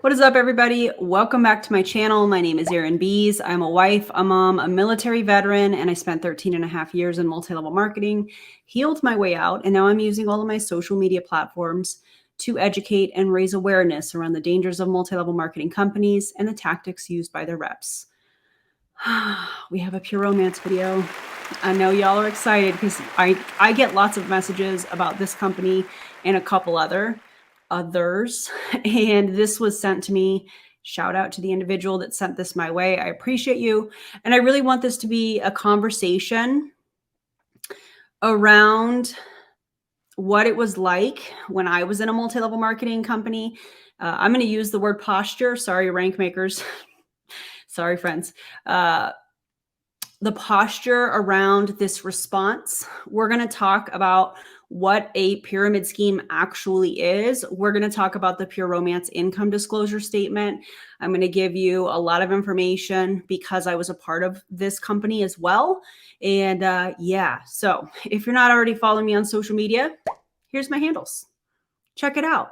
What is up, everybody? Welcome back to my channel. My name is erinbies. I'm a wife, a mom, a military veteran, and I spent 13 and a half years in multi-level marketing, healed my way out, and now I'm using all of my social media platforms to educate and raise awareness around the dangers of multi-level marketing companies and the tactics used by their reps. We have a pure romance video. I know y'all are excited because I get lots of messages about this company and a couple others, and this was sent to me. Shout out to the individual that sent this my way. I appreciate you. And I really want this to be a conversation around what it was like when I was in a multi-level marketing company. I'm going to use the word posture. Sorry, rank makers. Sorry, friends. The posture around this response. We're going to talk about what a pyramid scheme actually is. We're going to talk about the Pure Romance income disclosure statement. I'm going to give you a lot of information because I was a part of this company as well. And yeah, so if you're not already following me on social media, here's my handles. Check it out.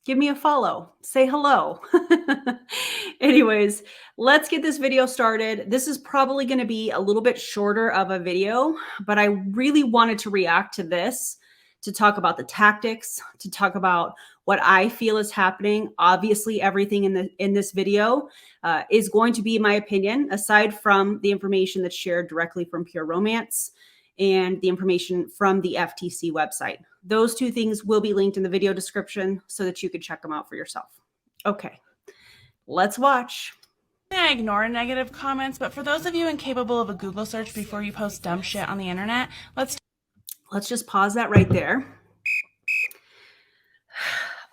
Give me a follow, say hello. Anyways, let's get this video started. This is probably going to be a little bit shorter of a video, but I really wanted to react to this, to talk about the tactics, to talk about what I feel is happening. Obviously, everything in this video is going to be my opinion, aside from the information that's shared directly from Pure Romance and the information from the FTC website. Those two things will be linked in the video description so that you can check them out for yourself. Okay, let's watch. I ignore negative comments, but for those of you incapable of a Google search before you post dumb shit on the internet, let's just pause that right there.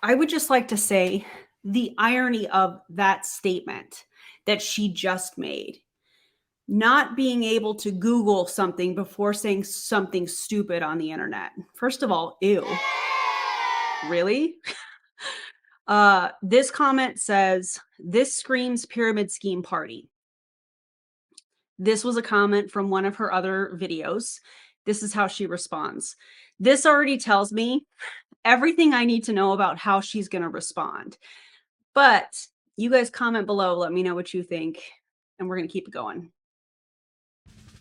I would just like to say the irony of that statement that she just made. Not being able to Google something before saying something stupid on the internet. First of all, ew. Really? This comment says, "This screams pyramid scheme party." This was a comment from one of her other videos. This is how she responds. This already tells me everything I need to know about how she's going to respond. But you guys comment below. Let me know what you think. And we're going to keep it going.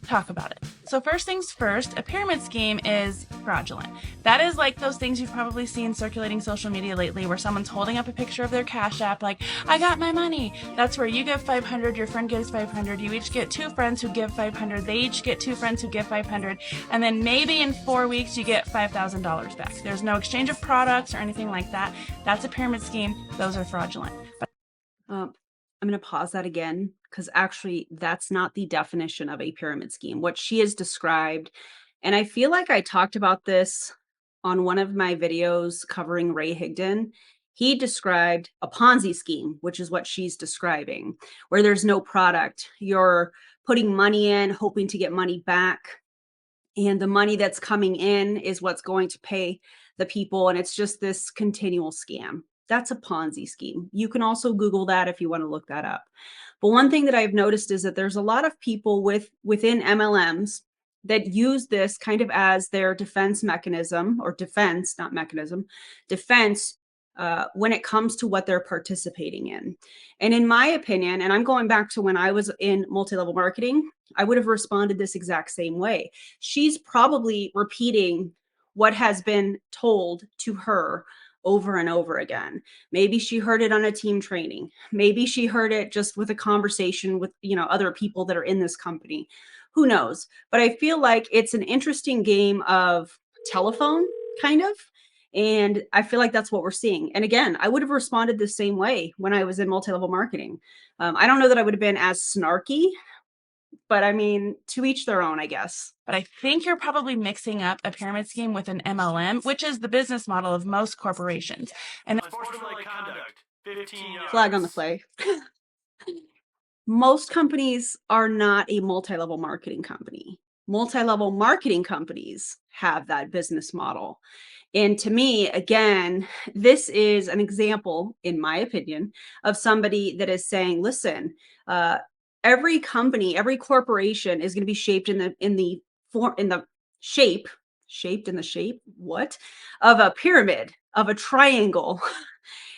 talk about it. So first things first, a pyramid scheme is fraudulent. That is like those things you've probably seen circulating social media lately where someone's holding up a picture of their Cash App like, I got my money. That's where you give 500, your friend gives 500, you each get 2 friends who give 500, they each get 2 friends who give 500, and then maybe in 4 weeks you get $5,000 back. There's no exchange of products or anything like that. That's a pyramid scheme. Those are fraudulent. I'm going to pause that again because actually that's not the definition of a pyramid scheme. What she has described, and I feel like I talked about this on one of my videos covering Ray Higdon. He described a Ponzi scheme, which is what she's describing, where there's no product. You're putting money in, hoping to get money back. And the money that's coming in is what's going to pay the people. And it's just this continual scam. That's a Ponzi scheme. You can also Google that if you want to look that up. But one thing that I've noticed is that there's a lot of people within MLMs that use this kind of as their defense mechanism, or defense, not mechanism, defense when it comes to what they're participating in. And in my opinion, and I'm going back to when I was in multi-level marketing, I would have responded this exact same way. She's probably repeating what has been told to her over and over again. Maybe she heard it on a team training. Maybe she heard it just with a conversation with, other people that are in this company. Who knows? But I feel like it's an interesting game of telephone, kind of. And I feel like that's what we're seeing. And again, I would have responded the same way when I was in multi-level marketing. I don't know that I would have been as snarky, but I mean, to each their own, I guess. But I think you're probably mixing up a pyramid scheme with an MLM, which is the business model of most corporations. And Unsportsmanlike conduct, 15 yards. Flag on the play. Most companies are not a multi-level marketing company. Multi-level marketing companies have that business model. And to me, again, this is an example, in my opinion, of somebody that is saying, listen, every company, every corporation is going to be shaped in the shape of a pyramid, of a triangle.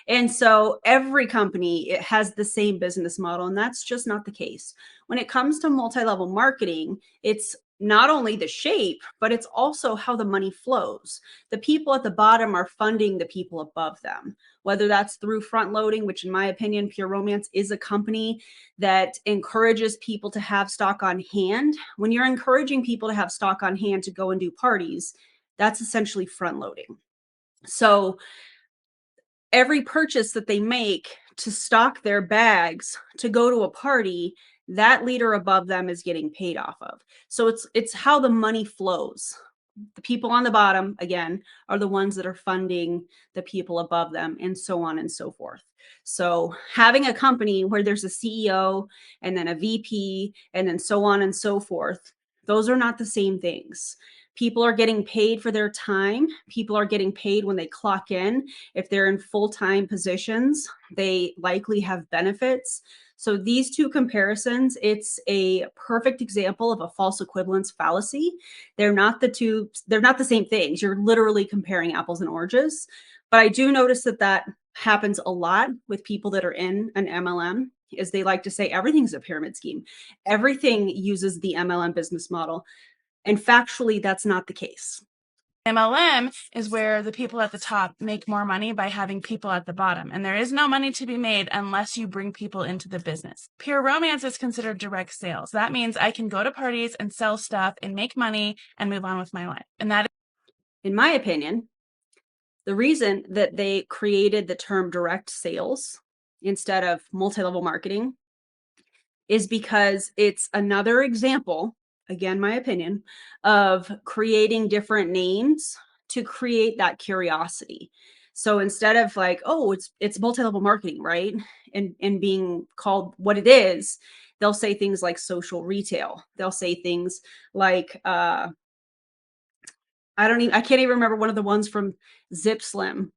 And so every company, it has the same business model, and that's just not the case. When it comes to multi-level marketing, it's not only the shape, but it's also how the money flows. The people at the bottom are funding the people above them, whether that's through front loading, which in my opinion, Pure Romance is a company that encourages people to have stock on hand. When you're encouraging people to have stock on hand to go and do parties, that's essentially front loading. So every purchase that they make to stock their bags to go to a party, that leader above them is getting paid off of. So it's how the money flows. The people on the bottom, again, are the ones that are funding the people above them, and so on and so forth. So having a company where there's a CEO and then a VP and then so on and so forth, those are not the same things. People are getting paid for their time. People are getting paid when they clock in. If they're in full-time positions, they likely have benefits. So these two comparisons, it's a perfect example of a false equivalence fallacy. They're not the same things. You're literally comparing apples and oranges. But I do notice that that happens a lot with people that are in an MLM, is they like to say everything's a pyramid scheme. Everything uses the MLM business model. And factually, that's not the case. MLM is where the people at the top make more money by having people at the bottom. And there is no money to be made unless you bring people into the business. Pure Romance is considered direct sales. That means I can go to parties and sell stuff and make money and move on with my life. And that, In my opinion, the reason that they created the term direct sales instead of multi-level marketing is because it's another example, again, my opinion, of creating different names to create that curiosity. So instead of like, oh, it's multi-level marketing, right? And being called what it is, they'll say things like social retail. They'll say things like I can't even remember one of the ones from Zip Slim.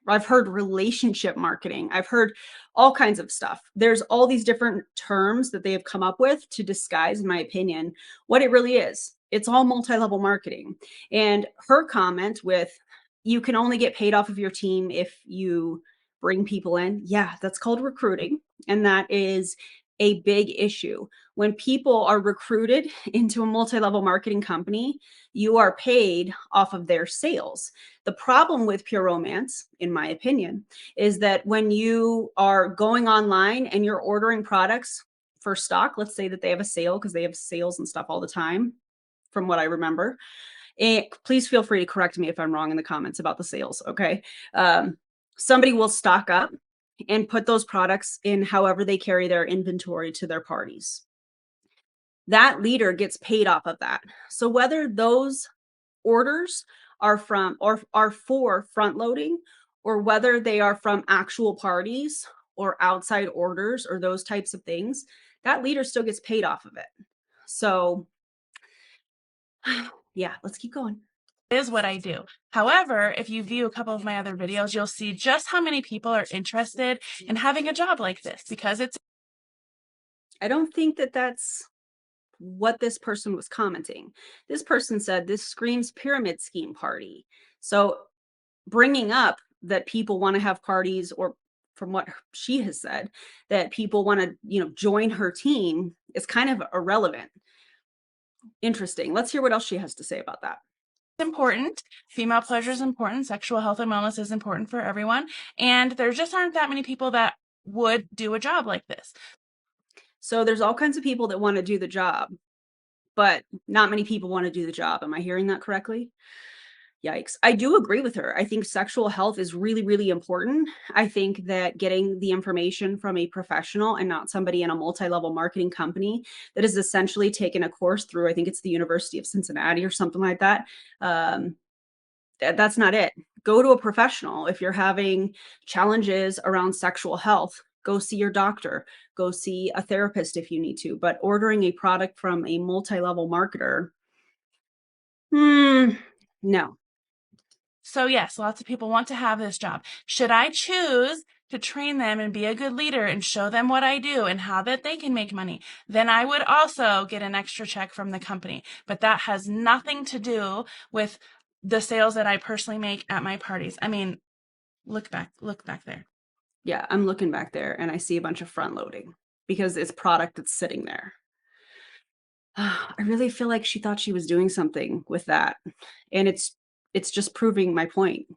I've heard relationship marketing. I've heard all kinds of stuff. There's all these different terms that they have come up with to disguise, in my opinion, what it really is. It's all multi-level marketing. And her comment with, you can only get paid off of your team if you bring people in. Yeah, that's called recruiting. And that is a big issue. When people are recruited into a multi-level marketing company, you are paid off of their sales. The problem with Pure Romance, in my opinion, is that when you are going online and you're ordering products for stock, let's say that they have a sale, because they have sales and stuff all the time, from what I remember. And please feel free to correct me if I'm wrong in the comments about the sales, okay? Somebody will stock up and put those products in however they carry their inventory to their parties. That leader gets paid off of that. So whether those orders are from or are for front loading, or whether they are from actual parties or outside orders or those types of things, that leader still gets paid off of it. So yeah, let's keep going. is what I do. However, if you view a couple of my other videos, you'll see just how many people are interested in having a job like this because it's. I don't think that that's what this person was commenting. This person said this screams pyramid scheme party. So bringing up that people want to have parties, or from what she has said, that people want to, join her team, is kind of irrelevant. Interesting. Let's hear what else she has to say about that. Important. Female pleasure is important. Sexual health and wellness is important for everyone. And there just aren't that many people that would do a job like this. So there's all kinds of people that want to do the job, but not many people want to do the job. Am I hearing that correctly? Yikes. I do agree with her. I think sexual health is really, really important. I think that getting the information from a professional and not somebody in a multi-level marketing company that has essentially taken a course through, I think it's the University of Cincinnati or something like that. That's not it. Go to a professional. If you're having challenges around sexual health, go see your doctor, go see a therapist if you need to. But ordering a product from a multi-level marketer, no. So yes, lots of people want to have this job. Should I choose to train them and be a good leader and show them what I do and how that they can make money, then I would also get an extra check from the company. But that has nothing to do with the sales that I personally make at my parties. I mean, look back there. Yeah, I'm looking back there and I see a bunch of front loading because it's product that's sitting there. I really feel like she thought she was doing something with that, and it's just proving my point.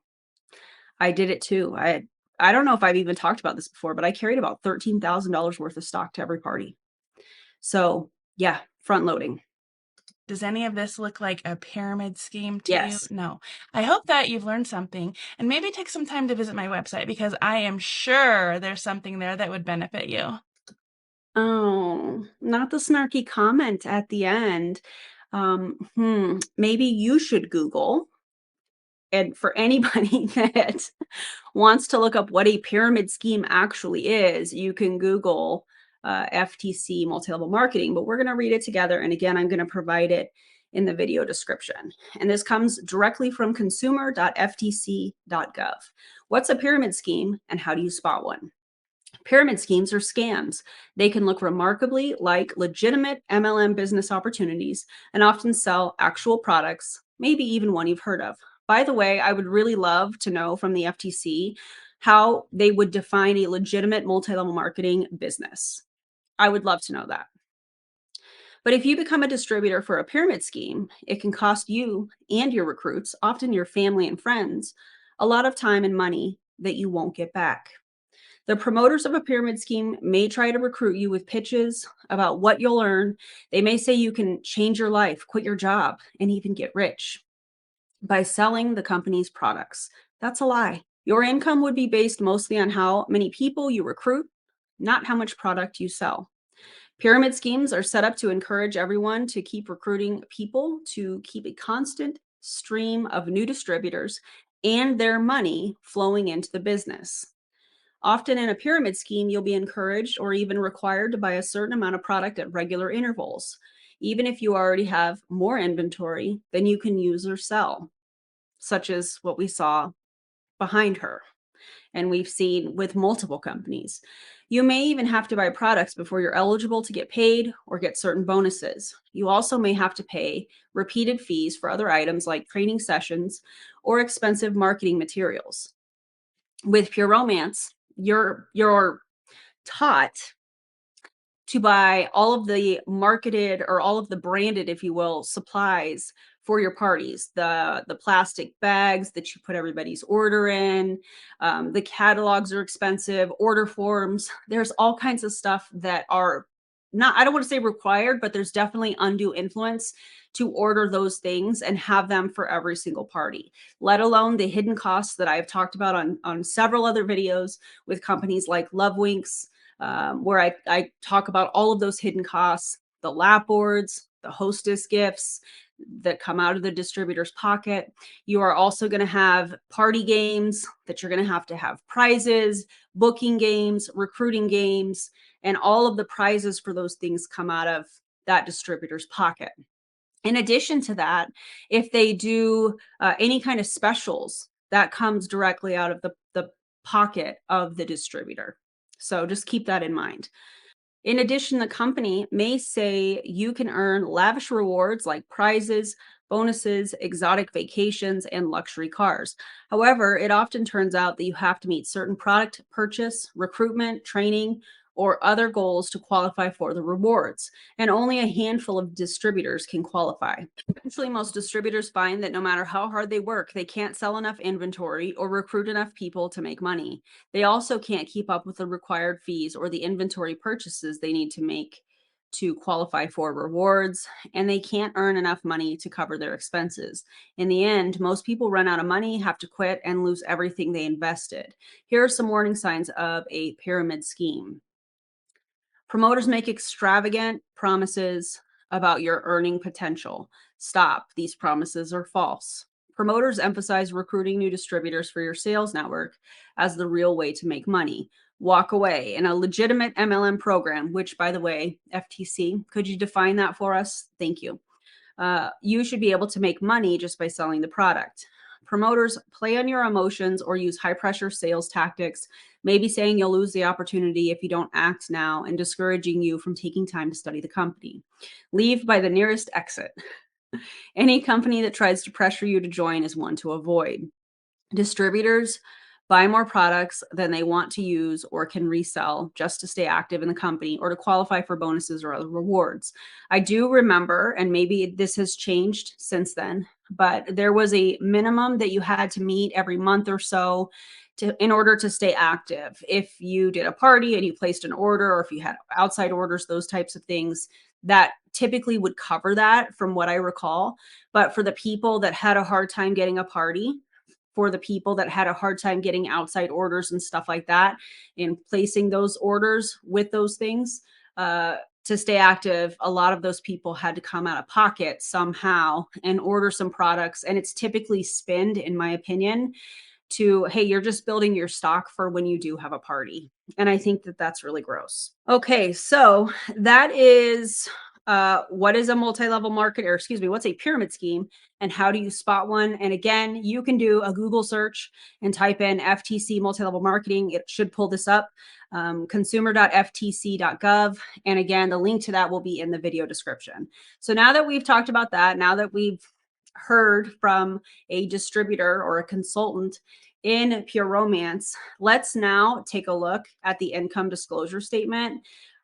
I did it too. I don't know if I've even talked about this before, but I carried about $13,000 worth of stock to every party. So, yeah, front loading. Does any of this look like a pyramid scheme to you? Yes. No. I hope that you've learned something, and maybe take some time to visit my website because I am sure there's something there that would benefit you. Oh, not the snarky comment at the end. Maybe you should Google, and for anybody that wants to look up what a pyramid scheme actually is, you can Google FTC multi-level marketing, but we're going to read it together. And again, I'm going to provide it in the video description. And this comes directly from consumer.ftc.gov. What's a pyramid scheme and how do you spot one? Pyramid schemes are scams. They can look remarkably like legitimate MLM business opportunities and often sell actual products, maybe even one you've heard of. By the way, I would really love to know from the FTC how they would define a legitimate multi level marketing business. I would love to know that. But if you become a distributor for a pyramid scheme, it can cost you and your recruits, often your family and friends, a lot of time and money that you won't get back. The promoters of a pyramid scheme may try to recruit you with pitches about what you'll earn. They may say you can change your life, quit your job, and even get rich by selling the company's products. That's a lie. Your income would be based mostly on how many people you recruit, not how much product you sell. Pyramid schemes are set up to encourage everyone to keep recruiting people to keep a constant stream of new distributors and their money flowing into the business. Often in a pyramid scheme, you'll be encouraged or even required to buy a certain amount of product at regular intervals, even if you already have more inventory than you can use or sell, such as what we saw behind her. And we've seen with multiple companies. You may even have to buy products before you're eligible to get paid or get certain bonuses. You also may have to pay repeated fees for other items like training sessions or expensive marketing materials. With Pure Romance, you're taught to buy all of the marketed or all of the branded, if you will, supplies for your parties, the plastic bags that you put everybody's order in. The catalogs are expensive, order forms. There's all kinds of stuff that are not, I don't want to say required, but there's definitely undue influence to order those things and have them for every single party, let alone the hidden costs that I've talked about on several other videos with companies like Love Winks, where I talk about all of those hidden costs, the lap boards, the hostess gifts that come out of the distributor's pocket. You are also going to have party games that you're going to have prizes, booking games, recruiting games, and all of the prizes for those things come out of that distributor's pocket. In addition to that, if they do any kind of specials, that comes directly out of the pocket of the distributor. So just keep that in mind. In addition, the company may say you can earn lavish rewards like prizes, bonuses, exotic vacations, and luxury cars. However, it often turns out that you have to meet certain product purchase, recruitment, training, or other goals to qualify for the rewards, and only a handful of distributors can qualify. Eventually, most distributors find that no matter how hard they work, they can't sell enough inventory or recruit enough people to make money. They also can't keep up with the required fees or the inventory purchases they need to make to qualify for rewards, and they can't earn enough money to cover their expenses. In the end, most people run out of money, have to quit, and lose everything they invested. Here are some warning signs of a pyramid scheme. Promoters make extravagant promises about your earning potential. Stop. These promises are false. Promoters emphasize recruiting new distributors for your sales network as the real way to make money. Walk away. In a legitimate MLM program, which, by the way, FTC, could you define that for us? Thank you. You should be able to make money just by selling the product. Promoters play on your emotions or use high pressure sales tactics, maybe saying you'll lose the opportunity if you don't act now and discouraging you from taking time to study the company. Leave by the nearest exit. Any company that tries to pressure you to join is one to avoid. Distributors buy more products than they want to use or can resell just to stay active in the company or to qualify for bonuses or other rewards. I do remember, and maybe this has changed since then, but there was a minimum that you had to meet every month or so in order to stay active. If you did a party and you placed an order, or if you had outside orders, those types of things, that typically would cover that from what I recall. But for the people that had a hard time getting a party, for the people that had a hard time getting outside orders and stuff like that, and placing those orders with those things, to stay active, a lot of those people had to come out of pocket somehow and order some products. And it's typically spend, in my opinion, to, hey, you're just building your stock for when you do have a party. And I think that that's really gross. Okay, so that is what is a multi-level market, or excuse me, what's a pyramid scheme and how do you spot one? And again, you can do a Google search and type in FTC multi-level marketing. It should pull this up, consumer.ftc.gov. And again, the link to that will be in the video description. So now that we've talked about that, now that we've heard from a distributor or a consultant in Pure Romance, let's now take a look at the income disclosure statement.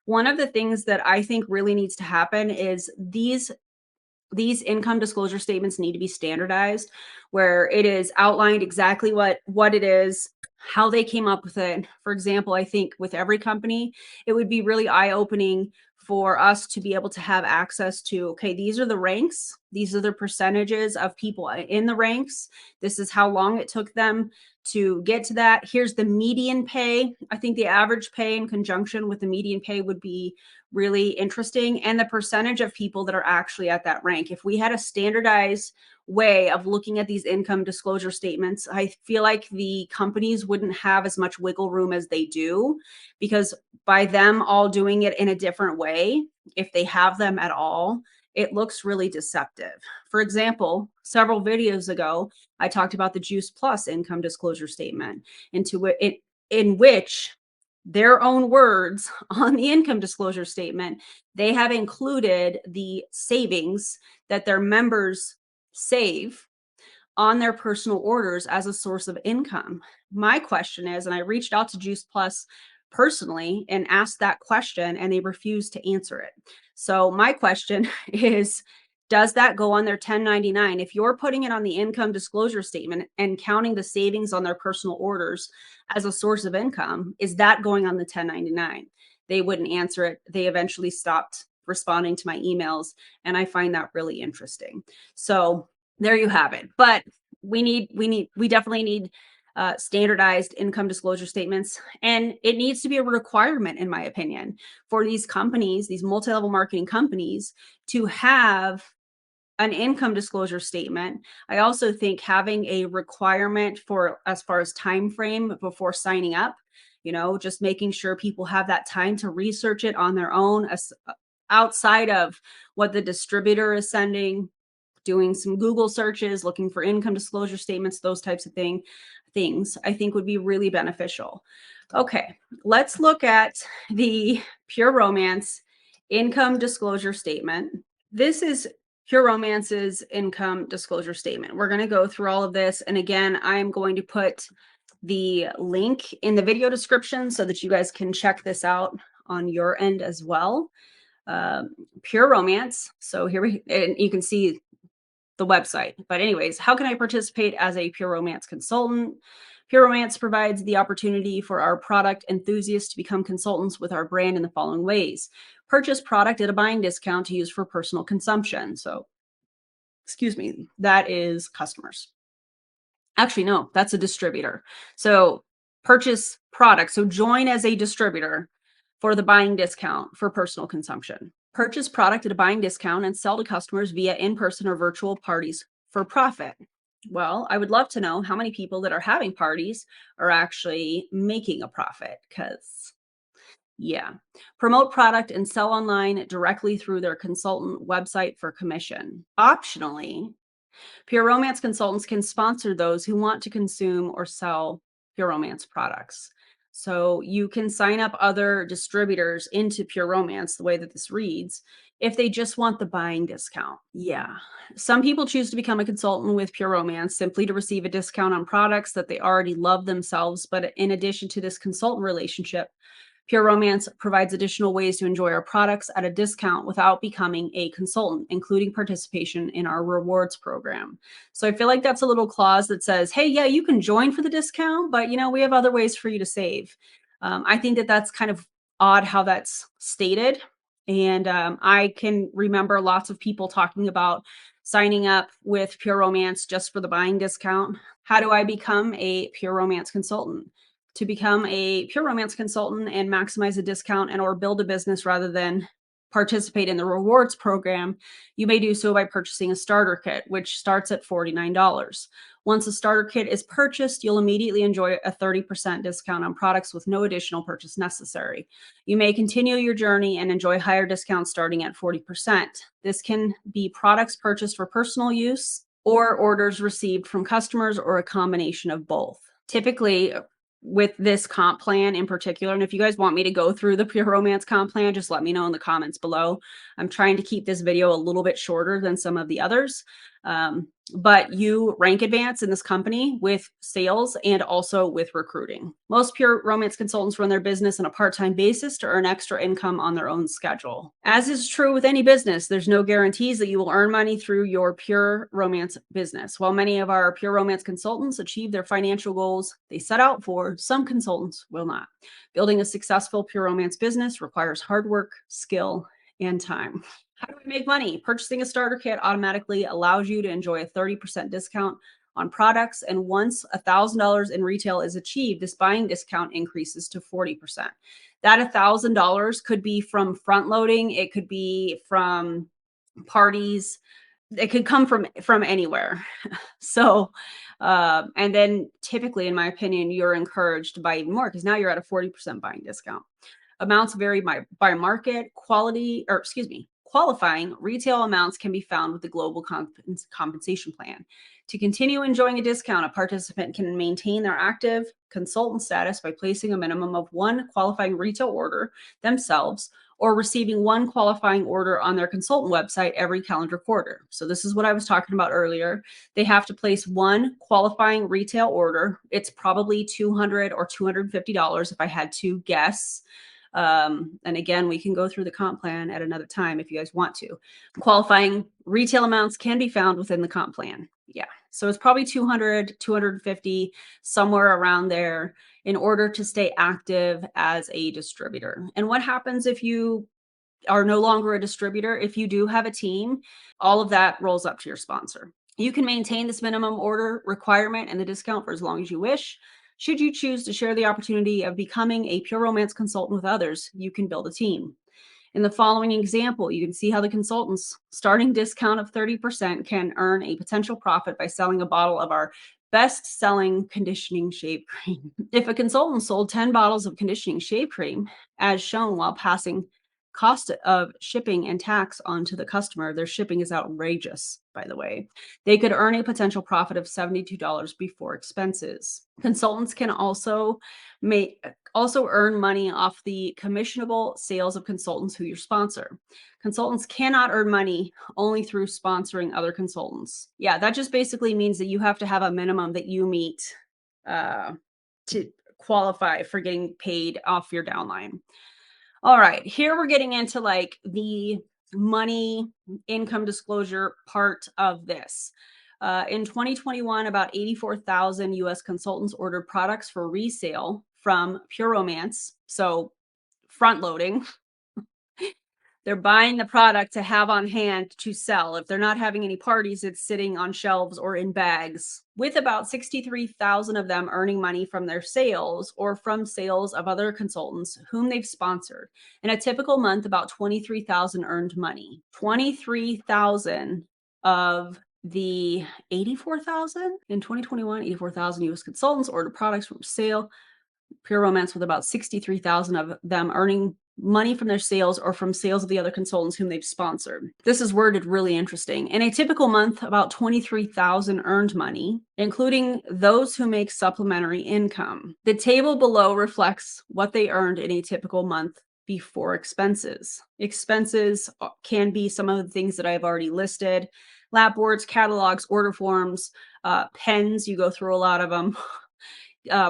One of the things that I think really needs to happen is these income disclosure statements need to be standardized, where it is outlined exactly what it is, how they came up with it. For example, I think with every company, it would be really eye-opening for us to be able to have access to, okay, these are the ranks, these are the percentages of people in the ranks, this is how long it took them to get to that, here's the median pay. I think the average pay in conjunction with the median pay would be really interesting, and the percentage of people that are actually at that rank. If we had a standardized way of looking at these income disclosure statements, I feel like the companies wouldn't have as much wiggle room as they do, because by them all doing it in a different way, if they have them at all, it looks really deceptive. For example, several videos ago, I talked about the Juice Plus income disclosure statement, in which their own words on the income disclosure statement, they have included the savings that their members save on their personal orders as a source of income. My question is, and I reached out to Juice Plus personally and asked that question, and they refused to answer it. So my question is, does that go on their 1099? If you're putting it on the income disclosure statement and counting the savings on their personal orders as a source of income, is that going on the 1099? They wouldn't answer it. They eventually stopped responding to my emails, and I find that really interesting. So there you have it. But we definitely need standardized income disclosure statements, and it needs to be a requirement, in my opinion, for these companies, these multi-level marketing companies, to have an income disclosure statement. I also think having a requirement for, as far as time frame before signing up, just making sure people have that time to research it on their own, outside of what the distributor is sending, doing some Google searches, looking for income disclosure statements, those types of things, I think would be really beneficial. Okay, let's look at the Pure Romance income disclosure statement. This is Pure Romance's income disclosure statement. We're going to go through all of this. And again, I am going to put the link in the video description so that you guys can check this out on your end as well. Pure Romance. So and you can see the website. But anyways, how can I participate as a Pure Romance consultant? Pure Romance provides the opportunity for our product enthusiasts to become consultants with our brand in the following ways. Purchase product at a buying discount to use for personal consumption. So, excuse me, that is customers. Actually, no, that's a distributor. So purchase product. So join as a distributor for the buying discount for personal consumption. Purchase product at a buying discount and sell to customers via in-person or virtual parties for profit. Well, I would love to know how many people that are having parties are actually making a profit, because yeah. Promote product and sell online directly through their consultant website for commission. Optionally, Pure Romance consultants can sponsor those who want to consume or sell Pure Romance products. So you can sign up other distributors into Pure Romance, the way that this reads, if they just want the buying discount. Yeah. Some people choose to become a consultant with Pure Romance simply to receive a discount on products that they already love themselves. But in addition to this consultant relationship, Pure Romance provides additional ways to enjoy our products at a discount without becoming a consultant, including participation in our rewards program. So I feel like that's a little clause that says, hey, yeah, you can join for the discount, but we have other ways for you to save. I think that that's kind of odd how that's stated. And I can remember lots of people talking about signing up with Pure Romance just for the buying discount. How do I become a Pure Romance consultant? To become a Pure Romance consultant and maximize a discount and or build a business rather than participate in the rewards program, you may do so by purchasing a starter kit, which starts at $49. Once a starter kit is purchased, you'll immediately enjoy a 30% discount on products with no additional purchase necessary. You may continue your journey and enjoy higher discounts starting at 40%. This can be products purchased for personal use or orders received from customers or a combination of both. Typically, with this comp plan in particular, and if you guys want me to go through the Pure Romance comp plan, just let me know in the comments below. I'm trying to keep this video a little bit shorter than some of the others. But you rank advance in this company with sales and also with recruiting. Most Pure Romance consultants run their business on a part-time basis to earn extra income on their own schedule. As is true with any business, there's no guarantees that you will earn money through your Pure Romance business. While many of our Pure Romance consultants achieve their financial goals they set out for, some consultants will not. Building a successful Pure Romance business requires hard work, skill, and time. How do we make money? Purchasing a starter kit automatically allows you to enjoy a 30% discount on products. And once $1,000 in retail is achieved, this buying discount increases to 40%. That $1,000 could be from front loading. It could be from parties. It could come from anywhere. So, and then typically, in my opinion, you're encouraged to buy even more because now you're at a 40% buying discount. Amounts vary by market, quality, or excuse me, qualifying retail amounts can be found with the global compensation plan. To continue enjoying a discount, a participant can maintain their active consultant status by placing a minimum of one qualifying retail order themselves or receiving one qualifying order on their consultant website every calendar quarter. So this is what I was talking about earlier. They have to place one qualifying retail order. It's probably $200 or $250 if I had to guess. And again, we can go through the comp plan at another time if you guys want to. Qualifying retail amounts can be found within the comp plan. Yeah. So it's probably 200, 250, somewhere around there in order to stay active as a distributor. And what happens if you are no longer a distributor? If you do have a team, all of that rolls up to your sponsor. You can maintain this minimum order requirement and the discount for as long as you wish. Should you choose to share the opportunity of becoming a Pure Romance consultant with others, you can build a team. In the following example, you can see how the consultant's starting discount of 30% can earn a potential profit by selling a bottle of our best-selling conditioning shave cream. If a consultant sold 10 bottles of conditioning shave cream, as shown while passing cost of shipping and tax onto the customer, their shipping is outrageous, by the way, they could earn a potential profit of $72 before expenses. Consultants can also earn money off the commissionable sales of consultants who you sponsor. Consultants cannot earn money only through sponsoring other consultants. Yeah, that just basically means that you have to have a minimum that you meet to qualify for getting paid off your downline. All right, here we're getting into like the money income disclosure part of this. In 2021, about 84,000 US consultants ordered products for resale from Pure Romance. So front loading. They're buying the product to have on hand to sell. If they're not having any parties, it's sitting on shelves or in bags, with about 63,000 of them earning money from their sales or from sales of other consultants whom they've sponsored. In a typical month, about 23,000 earned money. 23,000 of the 84,000 in 2021, 84,000 US consultants ordered products from sale. Pure Romance with about 63,000 of them earning money from their sales or from sales of the other consultants whom they've sponsored. This is worded really interesting. In a typical month, about 23,000 earned money, including those who make supplementary income. The table below reflects what they earned in a typical month before expenses. Expenses can be some of the things that I've already listed: lap boards, catalogs, order forms, pens. You go through a lot of them.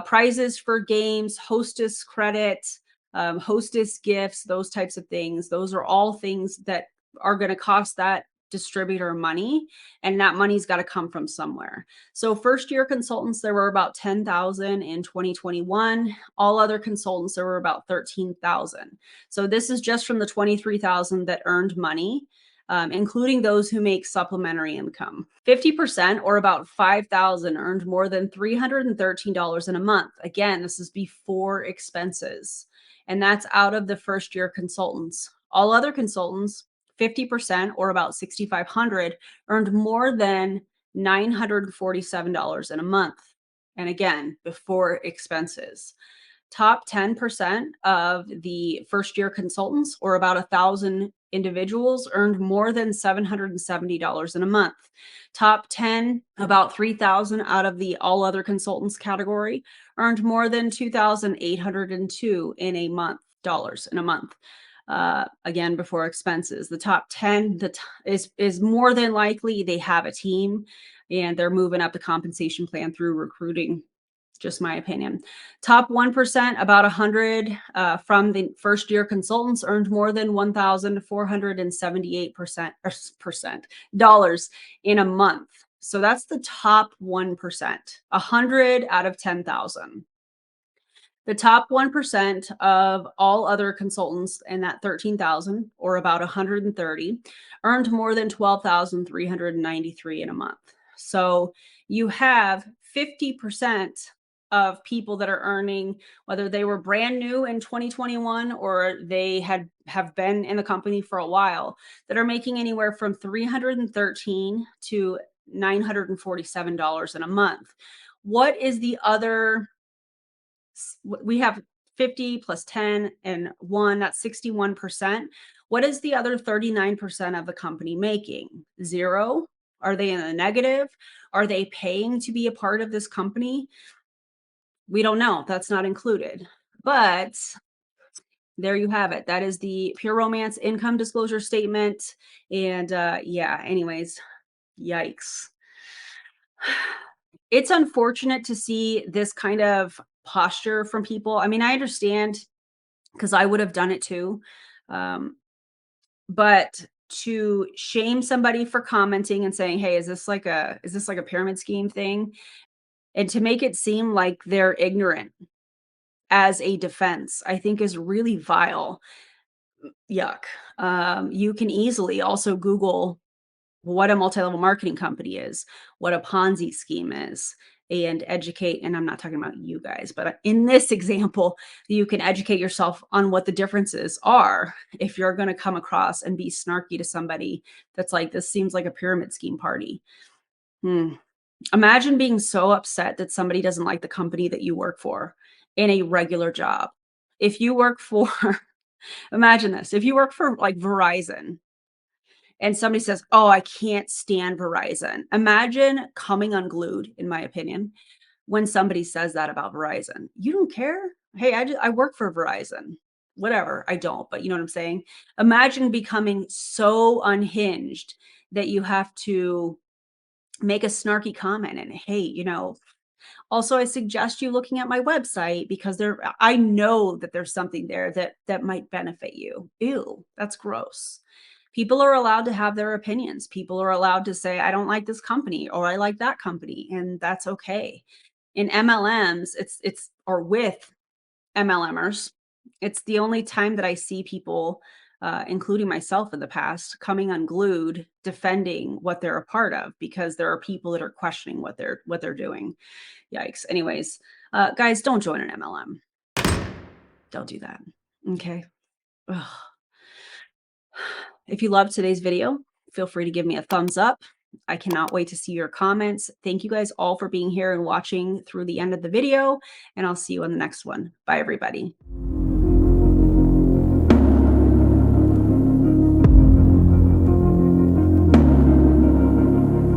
Prizes for games, hostess credit, hostess gifts, those types of things. Those are all things that are going to cost that distributor money, and that money's got to come from somewhere. So first year consultants, there were about 10,000 in 2021. All other consultants, there were about 13,000. So this is just from the 23,000 that earned money, including those who make supplementary income. 50%, or about 5,000, earned more than $313 in a month. Again, this is before expenses, and that's out of the first year consultants. All other consultants, 50%, or about 6,500, earned more than $947 in a month. And again, before expenses. Top 10% of the first year consultants, or about 1,000 individuals, earned more than $770 in a month. Top 10, about 3,000 out of the all other consultants category, earned more than 2,802 in a month, dollars in a month. Again, before expenses. The top 10 is more than likely they have a team and they're moving up the compensation plan through recruiting. Just my opinion. Top 1%, about 100 from the first year consultants, earned more than $1,478 dollars in a month. So that's the top 1%, 100 out of 10,000. The top 1% of all other consultants in that 13,000, or about 130, earned more than 12,393 in a month. So you have 50% of people that are earning, whether they were brand new in 2021 or they have been in the company for a while, that are making anywhere from $313 to $947 in a month. What is the other? We have 50 plus 10 and 1, that's 61%. What is the other 39% of the company making? Zero? Are they in the negative? Are they paying to be a part of this company? We don't know. That's not included. But there you have it. That is the Pure Romance income disclosure statement. And yeah, anyways, yikes. It's unfortunate to see this kind of posture from people. I mean, I understand, because I would have done it too. But to shame somebody for commenting and saying, "Hey, is this like a pyramid scheme thing?" and to make it seem like they're ignorant as a defense, I think is really vile. Yuck. You can easily also Google what a multi-level marketing company is, what a Ponzi scheme is, and educate. And I'm not talking about you guys, but in this example, you can educate yourself on what the differences are if you're going to come across and be snarky to somebody that's like, this seems like a pyramid scheme party. Imagine being so upset that somebody doesn't like the company that you work for in a regular job. If you work for, imagine this, if you work for like Verizon, and somebody says, "Oh, I can't stand Verizon." Imagine coming unglued, in my opinion, when somebody says that about Verizon. You don't care? Hey, I work for Verizon. Whatever. I don't, but you know what I'm saying? Imagine becoming so unhinged that you have to make a snarky comment and, "Hey, also, I suggest you looking at my website because I know that there's something there that might benefit you." Ew, that's gross. People are allowed to have their opinions. People are allowed to say, "I don't like this company," or "I like that company," and that's okay. In MLMs, or with MLMers, it's the only time that I see people, including myself in the past, coming unglued, defending what they're a part of, because there are people that are questioning what they're doing. Yikes. Anyways, guys, don't join an MLM. Don't do that. Okay. Ugh. If you loved today's video, feel free to give me a thumbs up. I cannot wait to see your comments. Thank you guys all for being here and watching through the end of the video, and I'll see you on the next one. Bye, everybody.